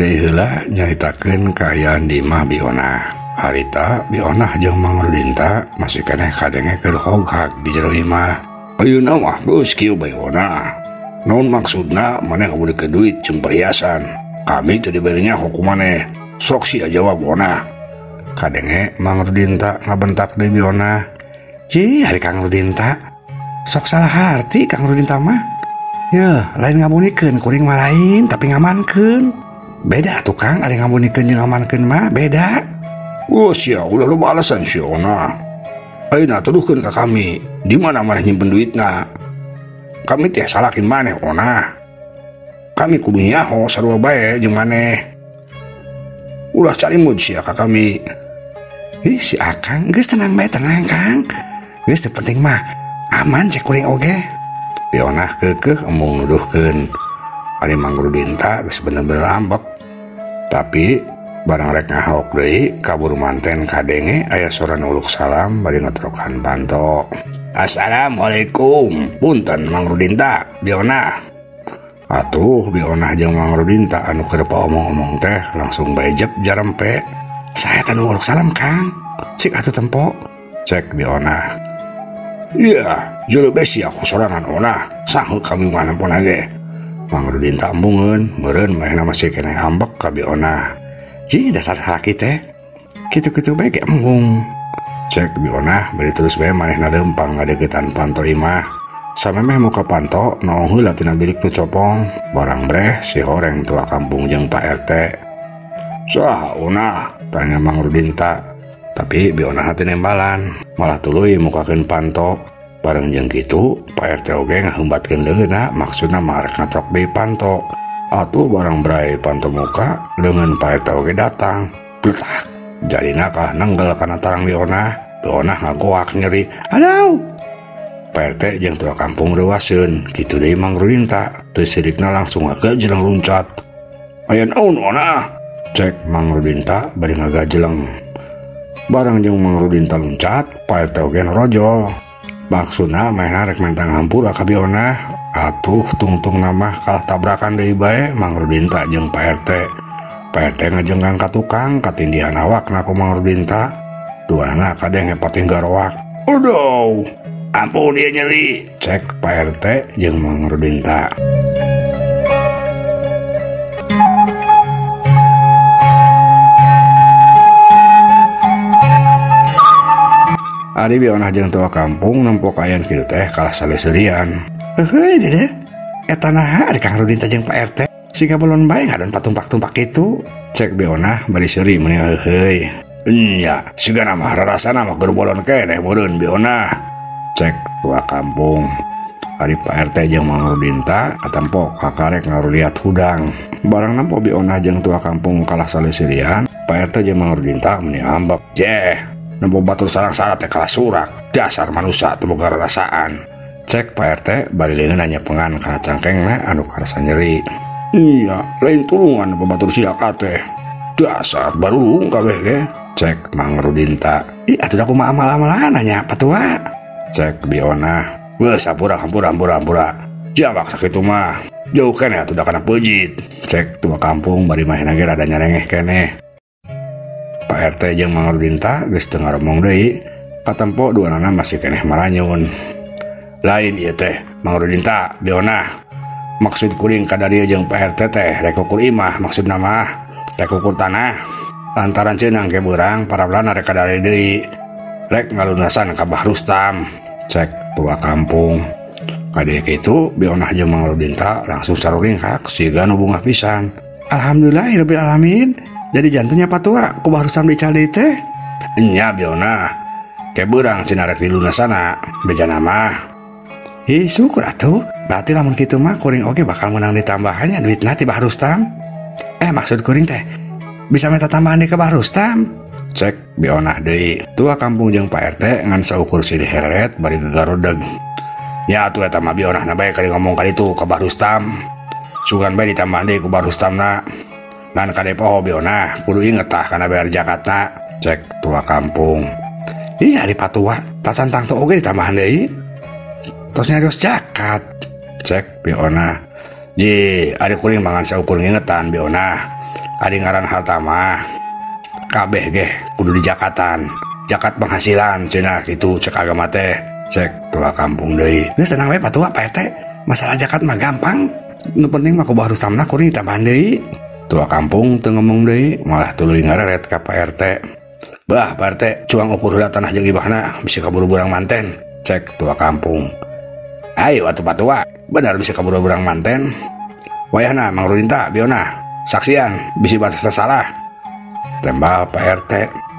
deui heula nyaritakeun kaayaan di imah Biona. Harita Biona jeung Mang Rudinta masih keneh kadenge keur hoghag di jero imah. Ayeuna mah geus kieu Biona. Naon maksudna maneh ngabulikeun duit jeung perhiasan? Kami teu diberinya hukum maneh. Sok sia jawab Ona. Kadenge Mang Rudinta ngabentak deui Biona. Ci hari Kang Rudinta. Sok salah harti Kang Rudinta mah. Ya, lain ngabunikeun kuring mah lain tapi ngamankeun. Beda tuh Kang, ada ngabunikeun jeung ngamankeun mah beda. Wah sia, udah lo balasan si Ona. Ayeuna tuduhkeun ka kami, di mana maneh nyimpen duitna? Kami teh salakin maneh Ona. Kami kudu nyaho sarua bae jeung maneh. Ulah calimut sia ka kami. Ih si Akang, geus tenang bae tenang Kang. Geus teu penting mah aman cek kuring oge. Biona keukeuh embung nuduhkeun. Ari Mang Rudinta geus bener-bener ambek. Tapi barang rek ngahok deui kabur manten kadenge aya soran uluk salam bari ngatrokan panto. Assalamualaikum. Punten Mang Rudinta, Biona. Atuh Biona jeung Mang Rudinta anu keur omong-omong teh langsung bae jep jarempe. Saya tanu uluk salam Kang. Cik atuh tempo. Cek Biona. Iya, juru besi aku sorangan Ona. Sanggup kami mana pun age. Mang Rudinta embungeun, meureun manehna masih keneh ambek ka Biona. Ji dasar halaki teh. Kitu-kitu bae ge embung. Cek Biona bari terus bae manehna leumpang ngadeuketan panto imah. Samemeh muka panto naong heula tina bilik nu copong. Barang breh si horeng tua kampung jeung Pak RT. Saha Ona? Tanya Mang Rudinta. Tapi Biona hati nembalan, malah tuluy mukakeun panto. Bareng jeung kitu, Pak RT oge ngaheumbatkeun leungeunna, maksudna marek ngatrok deui panto. Atuh barang bray panto muka, leungeun Pak RT oge datang. Pletak, jadina kalah nenggel kana tarang Biona. Biona ngagoak nyeri. Aduh! Pak RT jeung tua kampung reuaseun, kitu deui Mang Rudinta, teu sirikna langsung ngagajeleng luncat. Aya naon Ona? Cek Mang Rudinta bari ngagajeleng. Barang jeung Mang Rudinta luncat, Pak RT oge rojol. Maksudna manehna rek mentang hampura ka Biona. Atuh tungtung nama kalah tabrakan deui bae Mang Rudinta jeung Pak RT. Pak RT ngajenggang ka tukang katindihan awakna ku Mang Rudinta. Duana kadenge pating garoak. Aduh, ampun dia nyeri. Cek Pak RT jeung Mang Rudinta. Ari Biona jeung tua kampung nempok ayan kitu teh kalah saleseurian. Heuheuy dede, eta naha ari Kang Rudinta jeung Pak RT? Siga belon bae ngadon patumpak-tumpak kitu. Cek Biona bari seuri meuni heuheuy. Nya, siga mah rarasana mah keur bolon keneh meureun Biona. Cek tua kampung. Ari Pak RT jeung Mang Rudinta katempo kakarek ngaruliat hudang. Barang nampo Biona jeung tua kampung kalah saleseurian, Pak RT jeung Mang Rudinta meuni ambek. Jeh. Nempo batur sarang-sarang teh kalah surak. Dasar manusia teu boga rarasaan. Cek Pak RT bari leungeun nanya pengan kana cangkengna anu karasa nyeri. Iya, lain tulungan nempo batur sidaka teh. Dasar barulung kabeh ge. Cek Mang Rudinta. Ih atuh da kumaha amal-amalan nanya patua. Cek Biona. Weuh sampura hampura. Jambak sakitu mah. Jauh keneh atuh da kana peujit. Cek tua kampung bari manehna ge rada nyarengeh keneh. Pak RT jeung Mang Rudinta geus teu ngaromong deui, katempo duanana masih keneh maranyun. Lain ieu teh Mang Rudinta, Biona. Maksud kuring kadarieu jeung Pak RT teh rek ukur imah, maksudna mah rek ukur tanah. Lantaran ceunang ke beurang parablana rek kadari deui. Rek ngalunasan ka Bah Rustam. Cek tua kampung. Kade kitu Biona jeung Mang Rudinta langsung saruringhak siga nu bungah pisan. Alhamdulillahirabbil alamin. Jadi jantungnya patua ku Bah Rustam dical deui teh. Nya Biona. Ke beurang cenah rek dilunasana, bejana mah. Ih syukur atuh. Berarti lamun kitu mah kuring oge bakal menang ditambahannya duitna ti Bah Rustam. Maksud kuring teh bisa minta tambahan di ke Bah Rustam. Cek Biona deui. Tua kampung jeung Pak RT ngan saukur silih heret bari gegarodeg. Ya atuh eta mah Biona na bae kali ngomong kali itu ke Bah Rustam. Sugan bae ditambahan deui ku Bah Rustamna. Ngan kade poho Biona kudu inget tah kana bayar zakatna. Cek tua kampung. Ih ari patua tasantang teu oge ditambahan deui. Tos nyarios zakat. Cek Biona. Ji, ari kuring mangan saukur ngingetan Biona. Adi ngaran harta mah kabeh ge kudu di jakatan, jakat penghasilan cenah gitu cek agama teh. Cek tua kampung deui. Geus tenang we patua Pak RT. Masalah jakat mah gampang. Nu penting mah kudu harus tamna kuring ditambahan deui. Tua kampung teu ngomong deui, malah tuluy ngareret ka Pak RT. Bah Pak RT, cuang ukur heula tanah jeung ibahna bisa kaburu burang manten. Cek tua kampung. Ayo atuh patua, benar bisa kaburu burang manten. Wayahna Mang Rudin ta biona. Saksian bisi batas salah. Tembal Pak RT.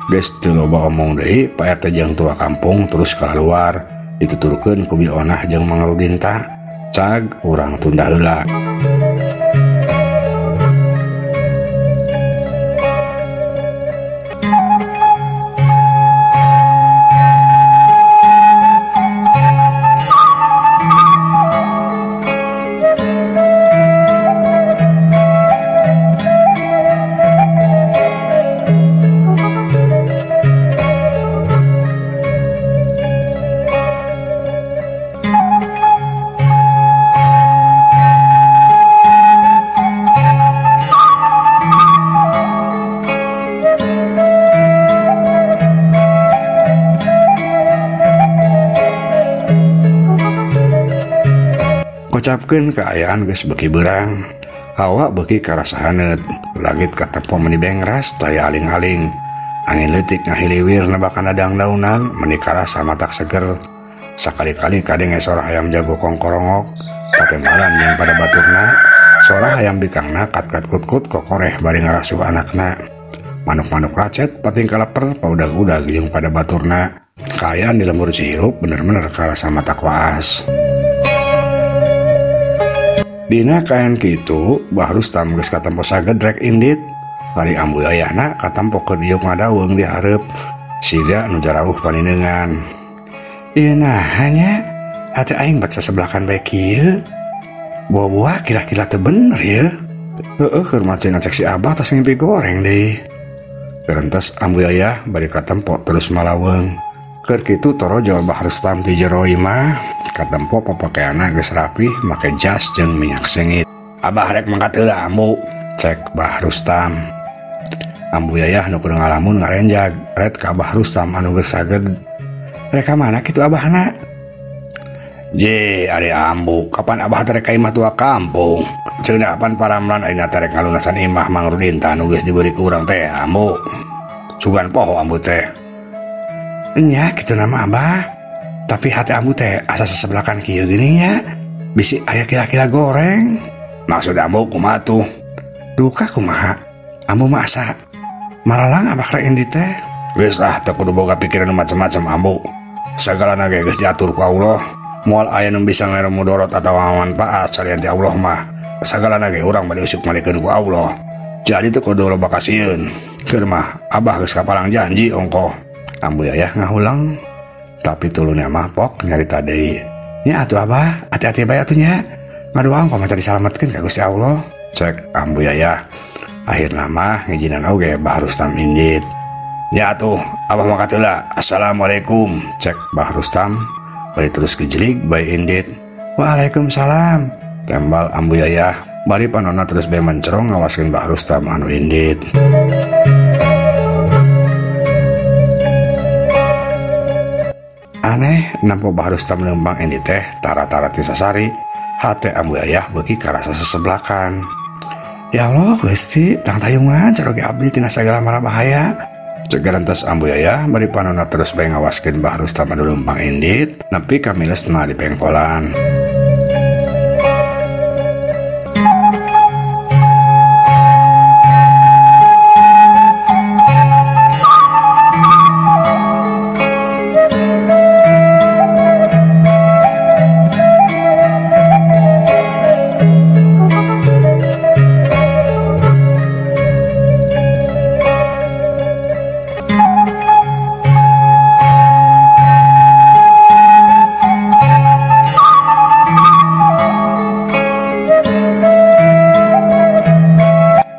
Geus teu loba omong deui, Pak RT jeung tua kampung terus keluar. Dituturkeun ku Bionah jeung Mang Rudin ta. Cag urang tunda heula. Kocapkeun kaayaan geus beuki beurang, hawa beuki karasa haneut, langit katempo meni bengras taya aling-aling, angin leutik ngahiliwir nebakan adang daunan meni karasa matak seger, sakali-kali kadenge sorah hayam jago kongkorongok, patembalan yang pada baturna, sorah hayam bikangna kat-kat kut-kut kokoreh bari ngarasuh anakna, manuk-manuk racet pating kalaper paudag-udag jeung pada baturna, kaayaan di lembur Cihirup bener-bener karasa matak waas. Dina kaen kitu Bah Rustam geus katempo sagedrek indit, bari ambuy ayahna katempo keur diuk ngadaweung di hareup siga nu jarawuh panindeungan. Ieu nahanya hate aing baca sebelakan bae kieu. Buah-buah kira-kira teu bener ya. Heueuh keur maceun cek si Abah tas ngimpi goreng deui. Kerentas ambuy ayah bari katempo terus malaweung. Keur kitu torojo Bah Rustam di jero imah, katempo papakeana geus rapih make jas jeung minyak sengit. Abah rek mangkat heula ambu, cek Bah Rustam. Ambu yayah nu kudu ngalamun ngarenjag ret ka Bah Rustam anu geus saged. Rek ka mana kitu abahna? Je ari ambu, kapan abah teh rek ka imah tua kampung? Ceunah pan paramlan ayeuna teh rek ngalunasan imah Mang Rudin tah anu geus diberi ku urang teh ambu. Sugan poho ambu teh. Nya kitu nama abah, tapi hati ambu teh asa sesebelakan kieu gini nya, bisi aya kira-kira goreng. Maksud ambu kumaha tuh? Duka kumaha? Ambu mah asa maralang abah rek indi teh. Geus teu kudu boga pikiran macam-macam ambu. Sagalana ge geus diatur ku Allah. Moal aya nu bisa ngere mudorot atawa manfaat salian ti Allah mah. Sagalana ge urang bade usuk malikeun ku Allah. Jadi teu kudu loba kasieun. Keur mah abah geus kapalang janji ongko. Ambu yayah ngahulang, tapi tulunya mah pok nyarita deui. Nya atuh abah, hati-hati bae atuh nya. Ngadoang kok mah disalametkeun ka Gusti Allah. Cek ambu yayah. Akhirna mah ngijinan oge Bah Rustam indit. Nya atuh abah mangkat heula. Assalamualaikum, cek Bah Rustam. Bari terus gejlig bae indit. Waalaikumsalam, tembal ambu yayah. Bari panonna terus bae mencerong ngawaskeun Bah Rustam anu indit. Aneh nampo Bah Rustam lembang ini teh tara-tara ti sasari, hate ambu ayah beuki karasa sesebelakan. Ya Allah Gusti, tang tayungan caroge abdi tina sagala mara bahaya. Cegarantos ambu ayah bari panonna terus bae ngawaskeun Bah Rustam anu lembang indit nepi ka milesna di pengkolan.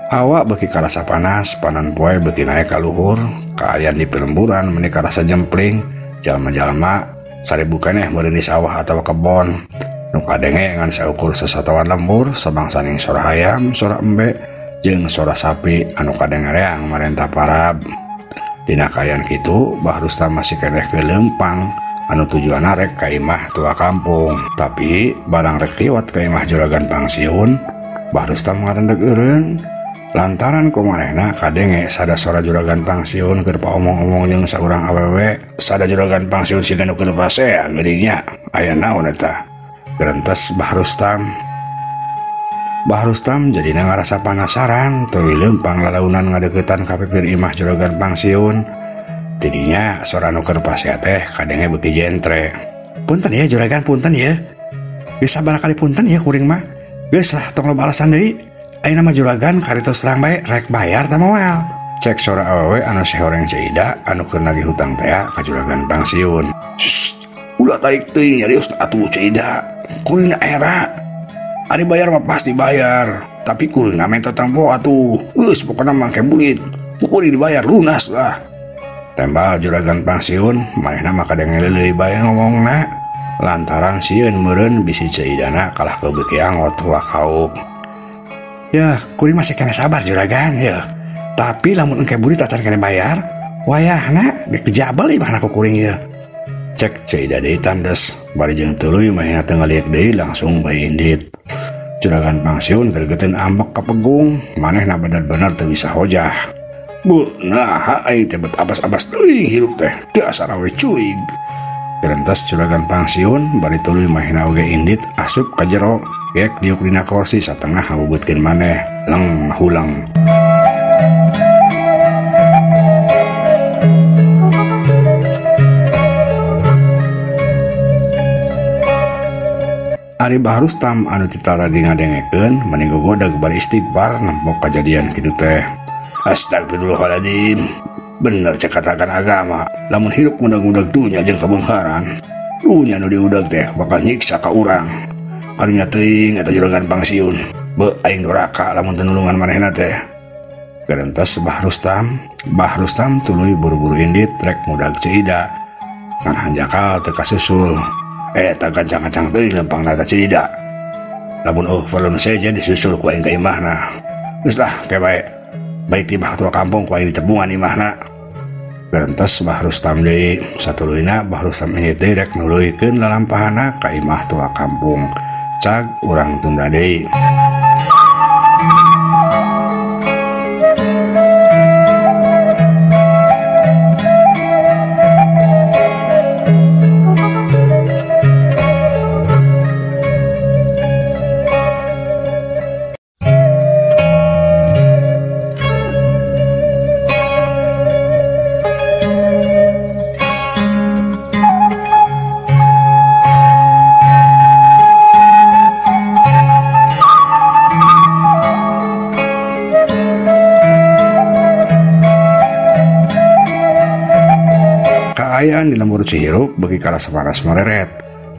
Hawa beuki karasa panas, panan poe beuki naek ka luhur, kaayaan di pelemburan meni karasa jempling, jalma-jalma sari bukaneh meureun di sawah atawa kebon. Nu kadenge ngan saukur sasatawan lembur, sabangsaning sora hayam, sora embe, jeung suara sapi anu kadengereang marentah parab. Dina kayan kitu Bah Rustam masih keneh ke lempang anu tujuanna rek ka imah tua kampung. Tapi barang rek liwat ka imah juragan pangsiun, Bah Rustam ngarendeg eureun lantaran kumanehna kadenge sada suara juragan pangsiun keur paomong-omong jeung saurang awewe. Sada juragan pangsiun siga nu keur pasea geudinya aya naon eta. Gerentes Bah Rustam jadina ngarasa penasaran tuluy leumpang lalaunan ngadeukeutan ka pipir imah juragan pangsiun. Tidinya sora nu keur pasea teh kadenge beuki jentre. "Punten ya juragan, punten ya. Geus sabaraha kali punten ya kuring mah. Geus lah tong loba alasan deui. Ayeuna mah juragan karitos terang bae rek bayar tah moal." Cek sora awewe anu sehoreng Cida anu keur nagih hutang teh ka juragan pangsiun. "Ulah tarik teuing nyarios atuh Cida. Kuringna era. Ari bayar mah pasti bayar, tapi kuringna mentot tempo atuh. Geus pokona mangke bulit. Kuring dibayar lunas lah." Tembal juragan pangsiun manehna mah kadenge leuleuy bae ngomongna. Lantaran sieun meureun bisi Cidana kalah ke beuki angot tua kauk. "Ya, kuring masih kena sabar juragan ya. Tapi lamun engke bulit acan kena bayar, wayahna dikejabel imahna ku kuring ya." Cek Cida deui tandes, bari jeung tuluy manehna teu ngaliek deui langsung bae indit. Juragan pangsiun gregeteun ambek ka pegung, manehna bener-bener teu bisa hojah. "Bu, nah aing teh bet abas-abas teuing hirup teh, dasar awe curig." Gerentas juragan pangsiun bari tuluy manehna oge indit asup ka jero, gek diuk dina kursi satengah ngabubutkeun maneh, leng hulang. Ari Bah Rustam anu titara ngadengekeun mending gogodag bari istighfar nempok kejadian kitu teh. "Astagfirullahaladzim, bener cek katakan agama, lamun hidup mudag-mudag dunya jeung kabeungharan, dunya nu diudag teh bakal nyiksa ka urang. Karunya teuing eta juragan pangsiun, beu aing duraka lamun teu nulungan manehna teh." Gerentas Bah Rustam tuluy buru-buru indit rek mudag Cida. Ngan hanjakal teu kasusul. Eta kancang-kancang teuing lempang nata Cida. Lamun perlu sejen disusul ku aing ka imahna. Geus lah ke bae. Baik tibah tua kampung ku aing ditebungan imahna. Gerentes Bah Rustam deui, satuluyna Bah Rustam indit deui rek nuluykeun lalampahanna ka imah tua kampung. Cag urang tunda deui. Kaayaan di lembur Cihirup beuki karasa paras mareret,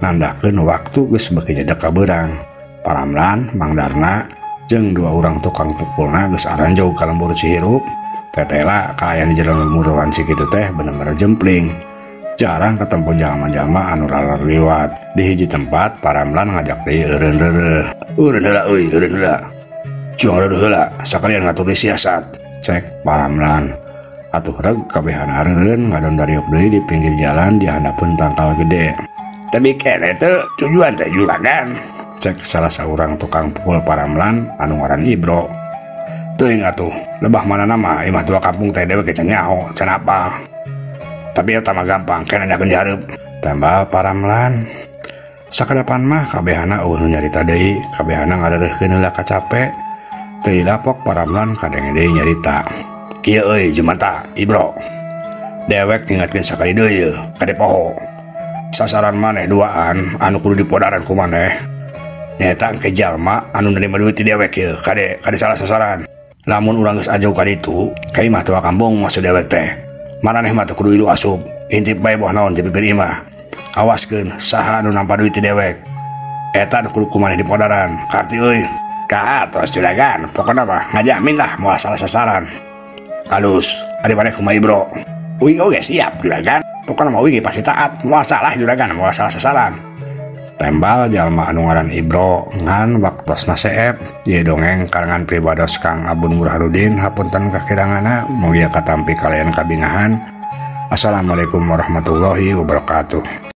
nandakeun waktu geus beuki nyedak ka beurang. Paramlan, Mang Darna jeung dua urang tukang pukulna geus aranjau ka lembur Cihirup. Tetela kaayaan di jalan lembur wanci kitu teh bener-bener jempling. Jarang ketemu jalma-jalma anu lalar liwat. Di hiji tempat Paramlan ngajak deui eureun-reureuh. "Eureun heula euy, eureun heula. Juang reureun heula, sakalian ngatur di siasat." Cek Paramlan. Atuh reg kabehana reureun ngadondariuk deui di pinggir jalan di handapun tangkal gede. "Tapi keneh teh tujuan teh juragan," cek salah saurang tukang pukul Paramlan anu ngaran Ibro. "Teuing atuh, lebah manana mah imah tua kampung teh dewe can nyaho, can apa. Tapi eta mah gampang, keneh nyakeun dihareup," tambal Paramlan. Sakadapan mah kabehana eueuh nu nyarita deui, kabehana ngareureuhkeun heula kacape. Teu lapok Paramlan kadenge deui nyarita. "Kieu euy jumanta Ibro, dewek ngingatkeun sakali deui yeuh kade poho. Sasaran maneh duaan anu kudu dipodaran ku maneh nyaeta engke jalma anu nerima duit ti dewek yeuh kade salah sasaran. Lamun urang geus ajau ka ditu ka imah tua kampung masuk dewek teh, maraneh mah teu kudu ilu asup, intip bae boh naon ti pipir imah. Awaskeun saha anu nampa duit ti dewek, eta anu kudu ku maneh dipodaran. Karti euy." "Kaatos juragan, pokona mah ngajamin lah moal salah sasaran." "Halus, ari maneh kumaha Ibro?" "Uing oge siap juragan, pokona mah uing pasti taat, moal salah juragan, moal salah sasaran." Tembal jalma anu ngaran Ibro ngan waktosna seep. Ieu dongeng karangan pribados Kang Abun Burhanuddin. Hapunten kakirangana mugia katampi kalian kabingahan. Assalamualaikum warahmatullahi wabarakatuh.